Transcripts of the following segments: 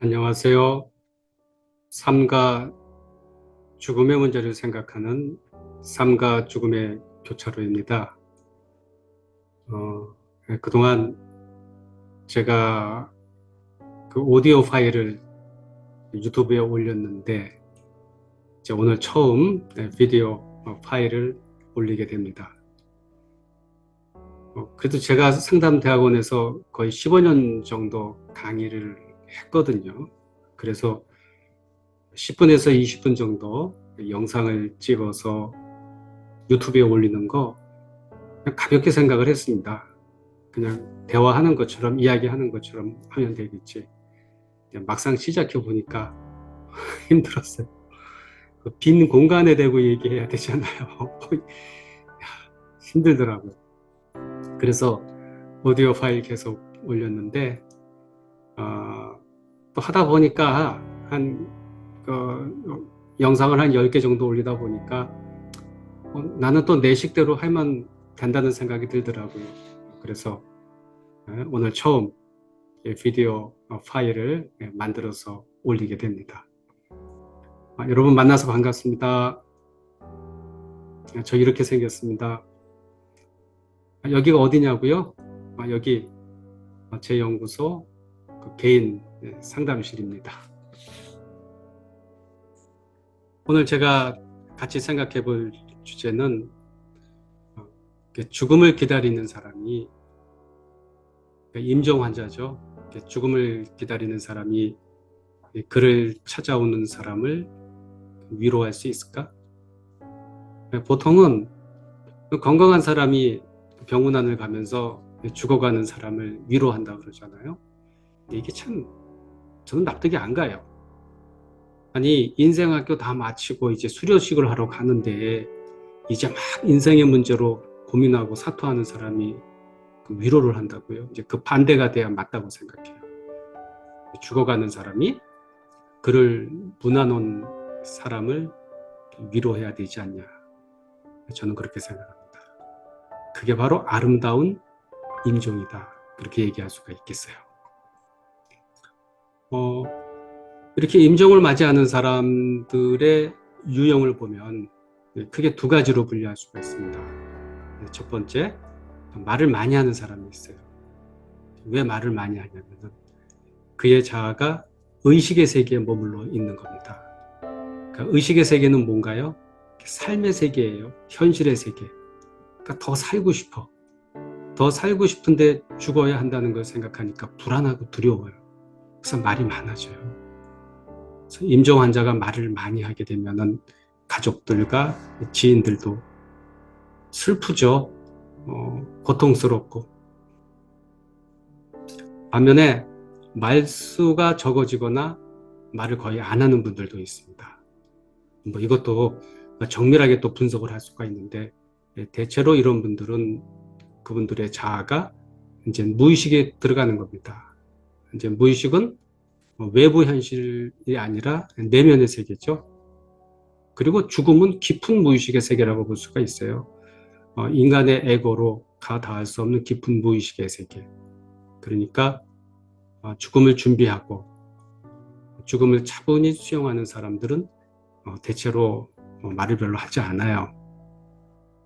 안녕하세요. 삶과 죽음의 문제를 생각하는 삶과 죽음의 교차로입니다. 그동안 제가 그 오디오 파일을 유튜브에 올렸는데 이제 오늘 처음 비디오 파일을 올리게 됩니다. 그래도 제가 상담대학원에서 거의 15년 정도 강의를 했거든요. 그래서 10분에서 20분 정도 영상을 찍어서 유튜브에 올리는 거 그냥 가볍게 생각을 했습니다. 그냥 대화하는 것처럼 이야기하는 것처럼 하면 되겠지. 막상 시작해 보니까 힘들었어요. 빈 공간에 대고 얘기해야 되잖아요. 힘들더라고요. 그래서 오디오 파일 계속 올렸는데 또 하다 보니까 한 영상을 한 10개 정도 올리다 보니까 나는 또 내 식대로 하면 된다는 생각이 들더라고요. 그래서 오늘 처음 비디오 파일을 만들어서 올리게 됩니다. 여러분 만나서 반갑습니다. 저 이렇게 생겼습니다. 여기가 어디냐고요? 여기 제 연구소 개인 상담실입니다. 오늘 제가 같이 생각해 볼 주제는 죽음을 기다리는 사람이 임종 환자죠. 죽음을 기다리는 사람이 그를 찾아오는 사람을 위로할 수 있을까? 보통은 건강한 사람이 병원안을 가면서 죽어가는 사람을 위로한다고 그러잖아요. 이게 참 저는 납득이 안 가요. 아니 인생학교 다 마치고 이제 수료식을 하러 가는데 이제 막 인생의 문제로 고민하고 사투하는 사람이 그 위로를 한다고요. 이제 그 반대가 돼야 맞다고 생각해요. 죽어가는 사람이 그를 문안온 사람을 위로해야 되지 않냐. 저는 그렇게 생각합니다. 그게 바로 아름다운 임종이다. 그렇게 얘기할 수가 있겠어요. 이렇게 임종을 맞이하는 사람들의 유형을 보면 크게 두 가지로 분류할 수가 있습니다. 첫 번째, 말을 많이 하는 사람이 있어요. 왜 말을 많이 하냐면 그의 자아가 의식의 세계에 머물러 있는 겁니다. 그러니까 의식의 세계는 뭔가요? 삶의 세계예요. 현실의 세계. 그러니까 더 살고 싶어. 더 살고 싶은데 죽어야 한다는 걸 생각하니까 불안하고 두려워요. 그래서 말이 많아져요. 그래서 임종 환자가 말을 많이 하게 되면은 가족들과 지인들도 슬프죠. 고통스럽고. 반면에 말수가 적어지거나 말을 거의 안 하는 분들도 있습니다. 뭐 이것도 정밀하게 또 분석을 할 수가 있는데 대체로 이런 분들은 그분들의 자아가 이제 무의식에 들어가는 겁니다. 이제 무의식은 외부 현실이 아니라 내면의 세계죠. 그리고 죽음은 깊은 무의식의 세계라고 볼 수가 있어요. 인간의 에고로 다 닿을 수 없는 깊은 무의식의 세계. 그러니까 죽음을 준비하고 죽음을 차분히 수용하는 사람들은 대체로 말을 별로 하지 않아요.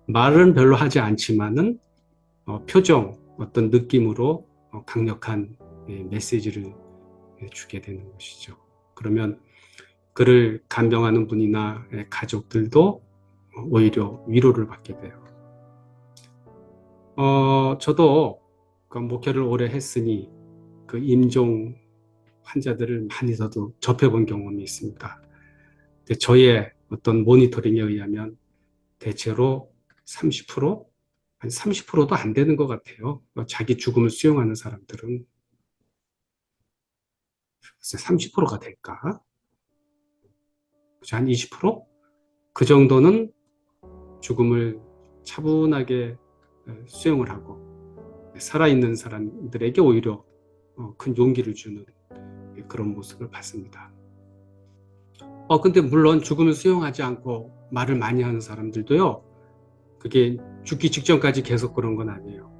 말은 별로 하지 않지만은 표정, 어떤 느낌으로 강력한 메시지를 주게 되는 것이죠. 그러면 그를 간병하는 분이나 가족들도 오히려 위로를 받게 돼요. 저도 그 목회를 오래 했으니 그 임종 환자들을 많이 저도 접해본 경험이 있습니다. 근데 저의 어떤 모니터링에 의하면 대체로 30%? 한 30%도 안 되는 것 같아요. 자기 죽음을 수용하는 사람들은 30%가 될까? 한 20%? 그 정도는 죽음을 차분하게 수용을 하고 살아있는 사람들에게 오히려 큰 용기를 주는 그런 모습을 봤습니다. 근데 물론 죽음을 수용하지 않고 말을 많이 하는 사람들도요, 그게 죽기 직전까지 계속 그런 건 아니에요.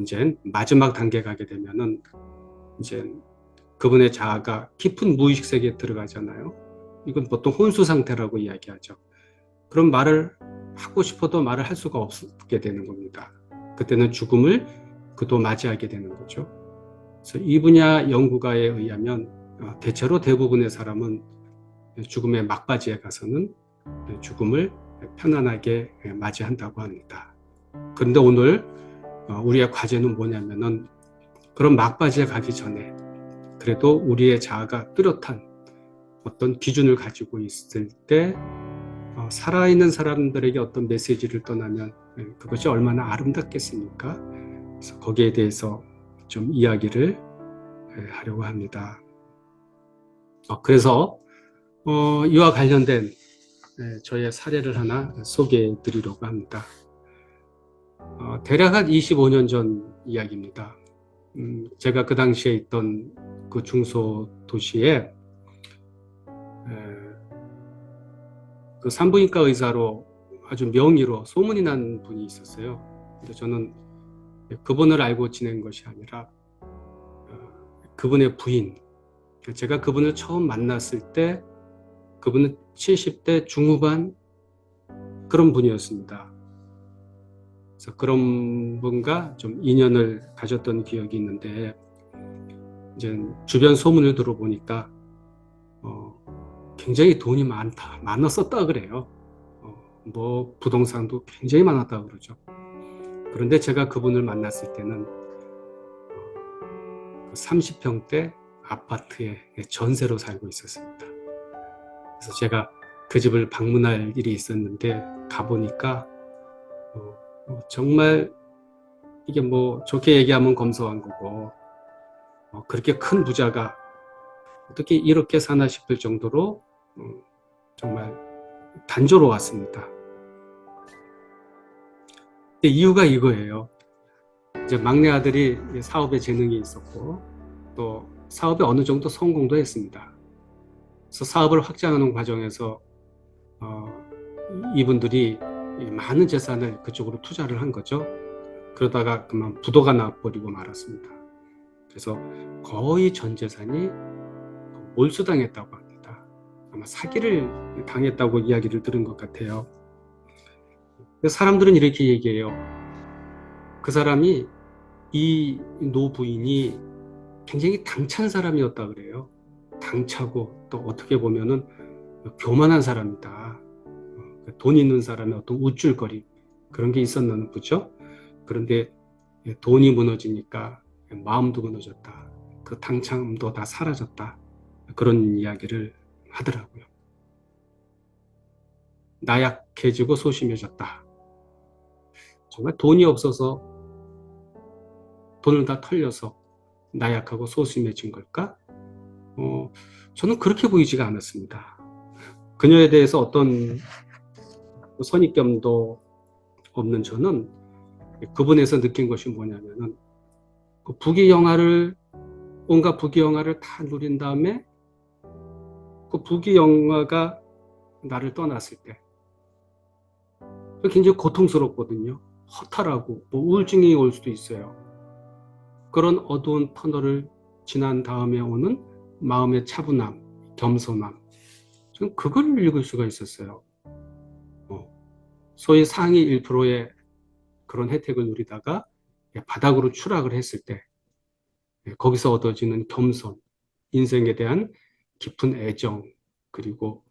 이제 마지막 단계 가게 되면은 이제 그분의 자아가 깊은 무의식 세계에 들어가잖아요. 이건 보통 혼수 상태라고 이야기하죠. 그런 말을 하고 싶어도 말을 할 수가 없게 되는 겁니다. 그때는 죽음을 그도 맞이하게 되는 거죠. 그래서 이 분야 연구가에 의하면 대체로 대부분의 사람은 죽음의 막바지에 가서는 죽음을 편안하게 맞이한다고 합니다. 그런데 오늘 우리의 과제는 뭐냐면은 그런 막바지에 가기 전에 그래도 우리의 자아가 뚜렷한 어떤 기준을 가지고 있을 때 살아있는 사람들에게 어떤 메시지를 떠나면 그것이 얼마나 아름답겠습니까? 그래서 거기에 대해서 좀 이야기를 하려고 합니다. 그래서 이와 관련된 저의 사례를 하나 소개해 드리려고 합니다. 대략 한 25년 전 이야기입니다. 제가 그 당시에 있던 그 중소도시에 그 산부인과 의사로 아주 명의로 소문이 난 분이 있었어요. 근데 저는 그분을 알고 지낸 것이 아니라 그분의 부인, 제가 그분을 처음 만났을 때 그분은 70대 중후반 그런 분이었습니다. 그래서 그런 분과 좀 인연을 가졌던 기억이 있는데 이제 주변 소문을 들어보니까 굉장히 돈이 많았었다 그래요. 뭐 부동산도 굉장히 많았다 그러죠. 그런데 제가 그분을 만났을 때는 30평대 아파트에 전세로 살고 있었습니다. 그래서 제가 그 집을 방문할 일이 있었는데 가보니까 정말 이게 뭐 좋게 얘기하면 검소한 거고 그렇게 큰 부자가 어떻게 이렇게 사나 싶을 정도로 정말 단조로웠습니다. 근데 이유가 이거예요. 이제 막내 아들이 사업에 재능이 있었고 또 사업에 어느 정도 성공도 했습니다. 그래서 사업을 확장하는 과정에서 이분들이 많은 재산을 그쪽으로 투자를 한 거죠. 그러다가 그만 부도가 나버리고 말았습니다. 그래서 거의 전 재산이 몰수당했다고 합니다. 아마 사기를 당했다고 이야기를 들은 것 같아요. 사람들은 이렇게 얘기해요. 그 사람이 이 노부인이 굉장히 당찬 사람이었다 그래요. 당차고 또 어떻게 보면은 교만한 사람이다. 돈 있는 사람의 어떤 우쭐거림 그런 게 있었는 거죠. 그런데 돈이 무너지니까 마음도 무너졌다. 그 당참도 다 사라졌다. 그런 이야기를 하더라고요. 나약해지고 소심해졌다. 정말 돈이 없어서 돈을 다 털려서 나약하고 소심해진 걸까? 저는 그렇게 보이지가 않았습니다. 그녀에 대해서 어떤 선입견도 없는 저는 그분에서 느낀 것이 뭐냐면은 그 온갖 부귀영화를 다 누린 다음에 그 부귀영화가 나를 떠났을 때 굉장히 고통스럽거든요. 허탈하고 뭐 우울증이 올 수도 있어요. 그런 어두운 터널을 지난 다음에 오는 마음의 차분함, 겸손함. 저는 그걸 읽을 수가 있었어요. 소위 상위 1%의 그런 혜택을 누리다가 바닥으로 추락을 했을 때 거기서 얻어지는 겸손, 인생에 대한 깊은 애정, 그리고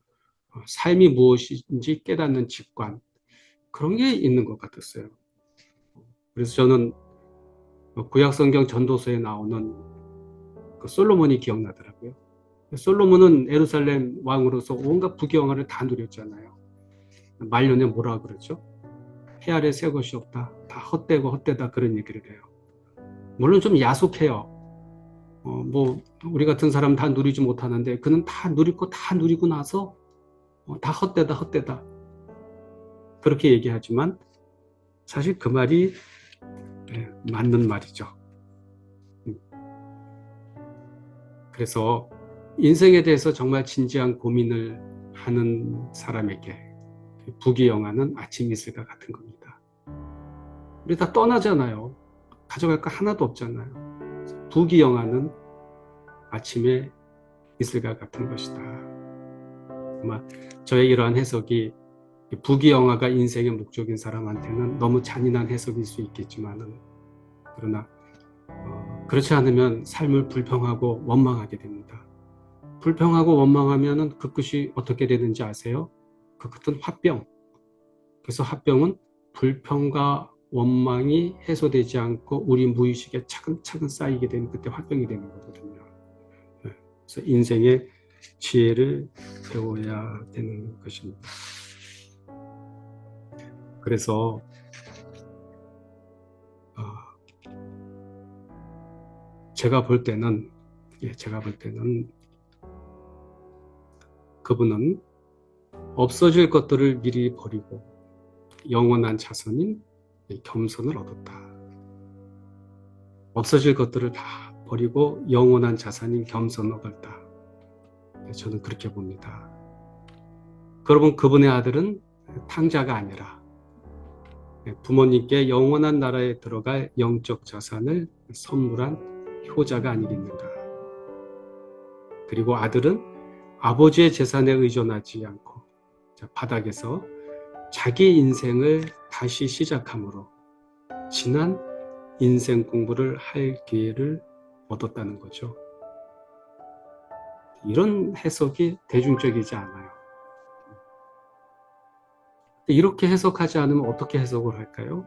삶이 무엇인지 깨닫는 직관, 그런 게 있는 것 같았어요. 그래서 저는 구약성경 전도서에 나오는 그 솔로몬이 기억나더라고요. 솔로몬은 예루살렘 왕으로서 온갖 부귀영화를 다 누렸잖아요. 말년에 뭐라 그러죠? 해 아래 새 것이 없다. 다 헛되고 헛되다 그런 얘기를 해요. 물론 좀 야속해요. 뭐 우리 같은 사람 다 누리지 못하는데 그는 다 누리고 다 누리고 나서 다 헛되다 헛되다 그렇게 얘기하지만 사실 그 말이 맞는 말이죠. 그래서 인생에 대해서 정말 진지한 고민을 하는 사람에게 부귀영화는 아침 이슬과 같은 겁니다. 우리 다 떠나잖아요. 가져갈 거 하나도 없잖아요. 부귀영화는 아침에 이슬과 같은 것이다. 아마 저의 이러한 해석이 부귀영화가 인생의 목적인 사람한테는 너무 잔인한 해석일 수 있겠지만은, 그러나 그렇지 않으면 삶을 불평하고 원망하게 됩니다. 불평하고 원망하면은 그 끝이 어떻게 되는지 아세요? 그 끝은 화병. 그래서 화병은 불평과 원망이 해소되지 않고 우리 무의식에 차근차근 쌓이게 되는, 그때 화병이 되는 거거든요. 그래서 인생의 지혜를 배워야 되는 것입니다. 그래서 제가 볼 때는 그분은 없어질 것들을 미리 버리고 영원한 자선인 겸손을 얻었다. 없어질 것들을 다 버리고 영원한 자산인 겸손을 얻었다. 저는 그렇게 봅니다. 여러분, 그분의 아들은 탕자가 아니라 부모님께 영원한 나라에 들어갈 영적 자산을 선물한 효자가 아니겠는가. 그리고 아들은 아버지의 재산에 의존하지 않고 바닥에서 자기 인생을 다시 시작함으로 지난 인생 공부를 할 기회를 얻었다는 거죠. 이런 해석이 대중적이지 않아요. 이렇게 해석하지 않으면 어떻게 해석을 할까요?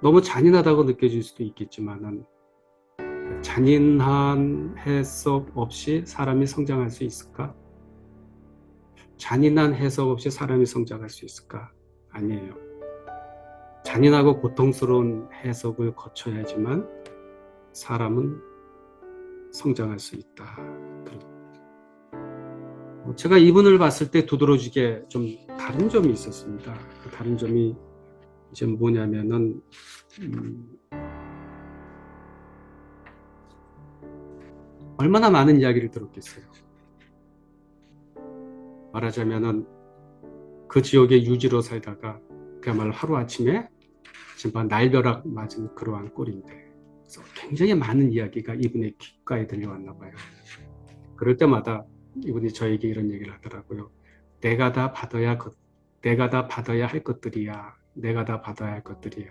너무 잔인하다고 느껴질 수도 있겠지만은, 잔인한 해석 없이 사람이 성장할 수 있을까? 잔인한 해석 없이 사람이 성장할 수 있을까? 아니에요. 잔인하고 고통스러운 해석을 거쳐야지만 사람은 성장할 수 있다. 제가 이분을 봤을 때 두드러지게 좀 다른 점이 있었습니다. 그 다른 점이 이제 뭐냐면은 얼마나 많은 이야기를 들었겠어요. 말하자면은 그 지역에 유지로 살다가 그야말로 하루아침에 진짜 날벼락 맞은 그러한 꼴인데, 그래서 굉장히 많은 이야기가 이분의 귓가에 들려왔나 봐요. 그럴 때마다 이분이 저에게 이런 얘기를 하더라고요. 내가 다 받아야 할 것들이야. 내가 다 받아야 할 것들이야.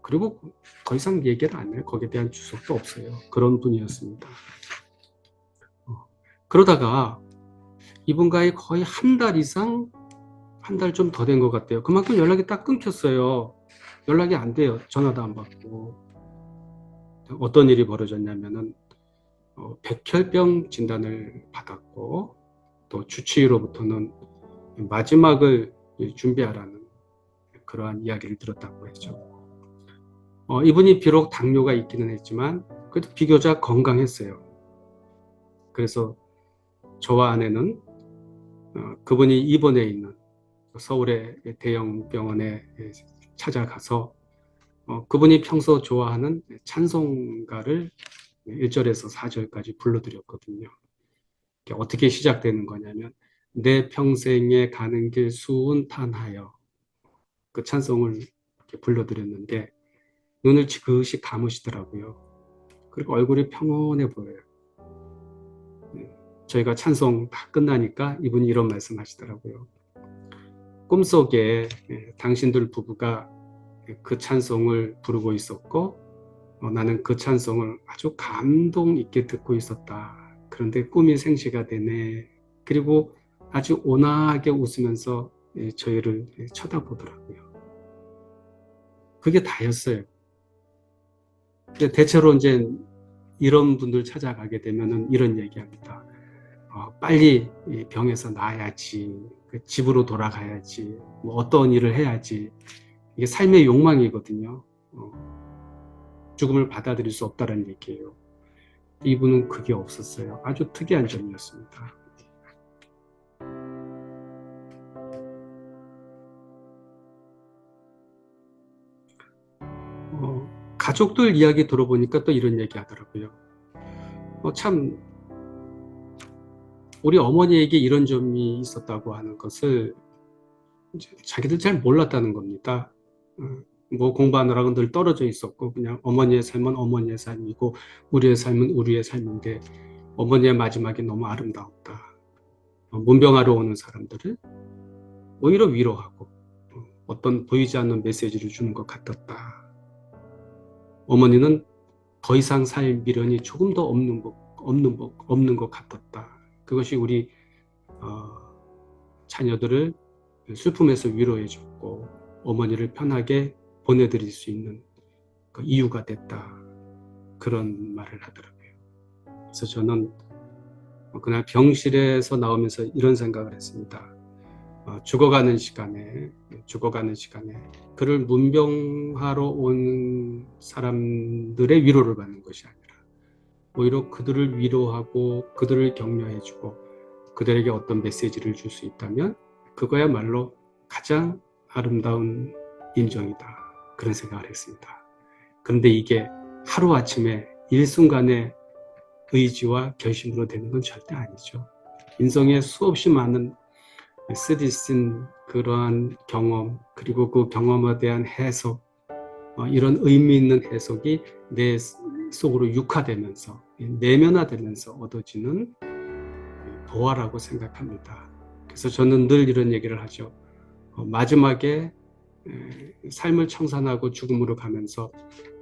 그리고 더 이상 얘기를 안 해요. 거기에 대한 주석도 없어요. 그런 분이었습니다. 그러다가 이분과의 거의 한 달 이상, 한 달 좀 더 된 것 같아요. 그만큼 연락이 딱 끊겼어요. 연락이 안 돼요. 전화도 안 받고. 어떤 일이 벌어졌냐면은 백혈병 진단을 받았고, 또 주치의로부터는 마지막을 준비하라는 그러한 이야기를 들었다고 했죠. 이분이 비록 당뇨가 있기는 했지만 그래도 비교적 건강했어요. 그래서 저와 아내는 그분이 입원해 있는 서울의 대형 병원에 찾아가서 그분이 평소 좋아하는 찬송가를 1절에서 4절까지 불러드렸거든요. 어떻게 시작되는 거냐면, 내 평생에 가는 길 수운탄하여, 그 찬송을 이렇게 불러드렸는데 눈을 지그시 감으시더라고요. 그리고 얼굴이 평온해 보여요. 저희가 찬송 다 끝나니까 이분이 이런 말씀 하시더라고요. 꿈속에 당신들 부부가 그 찬송을 부르고 있었고 나는 그 찬송을 아주 감동 있게 듣고 있었다. 그런데 꿈이 생시가 되네. 그리고 아주 온화하게 웃으면서 저희를 쳐다보더라고요. 그게 다였어요. 근데 대체로 이제 이런 분들 찾아가게 되면은 이런 얘기합니다. 빨리 병에서 나아야지, 집으로 돌아가야지, 뭐 어떤 일을 해야지. 이게 삶의 욕망이거든요. 죽음을 받아들일 수 없다는 얘기예요. 이분은 그게 없었어요. 아주 특이한 점이었습니다. 가족들 이야기 들어보니까 또 이런 얘기 하더라고요. 참 우리 어머니에게 이런 점이 있었다고 하는 것을 이제 자기들 잘 몰랐다는 겁니다. 뭐 공부하느라고 늘 떨어져 있었고 그냥 어머니의 삶은 어머니의 삶이고 우리의 삶은 우리의 삶인데 어머니의 마지막이 너무 아름다웠다. 문병하러 오는 사람들을 오히려 위로하고 어떤 보이지 않는 메시지를 주는 것 같았다. 어머니는 더 이상 살 미련이 조금 더 없는 것 같았다. 그것이 우리 자녀들을 슬픔에서 위로해줬고 어머니를 편하게 보내드릴 수 있는 그 이유가 됐다. 그런 말을 하더라고요. 그래서 저는 그날 병실에서 나오면서 이런 생각을 했습니다. 죽어가는 시간에 그를 문병하러 온 사람들의 위로를 받는 것이 아니라 오히려 그들을 위로하고 그들을 격려해주고 그들에게 어떤 메시지를 줄 수 있다면 그거야말로 가장 아름다운 인정이다. 그런 생각을 했습니다. 그런데 이게 하루아침에 일순간의 의지와 결심으로 되는 건 절대 아니죠. 인생에 수없이 많은 쓰디쓴 그러한 경험 그리고 그 경험에 대한 해석 이런 의미 있는 해석이 내 속으로 육화되면서 내면화되면서 얻어지는 보화라고 생각합니다. 그래서 저는 늘 이런 얘기를 하죠. 마지막에 삶을 청산하고 죽음으로 가면서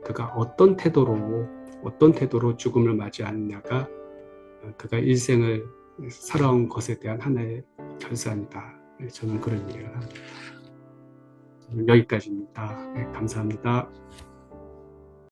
그가 어떤 태도로 죽음을 맞이하느냐가 그가 일생을 살아온 것에 대한 하나의 결산이다. 저는 그런 얘기를 합니다. 여기까지입니다. 감사합니다.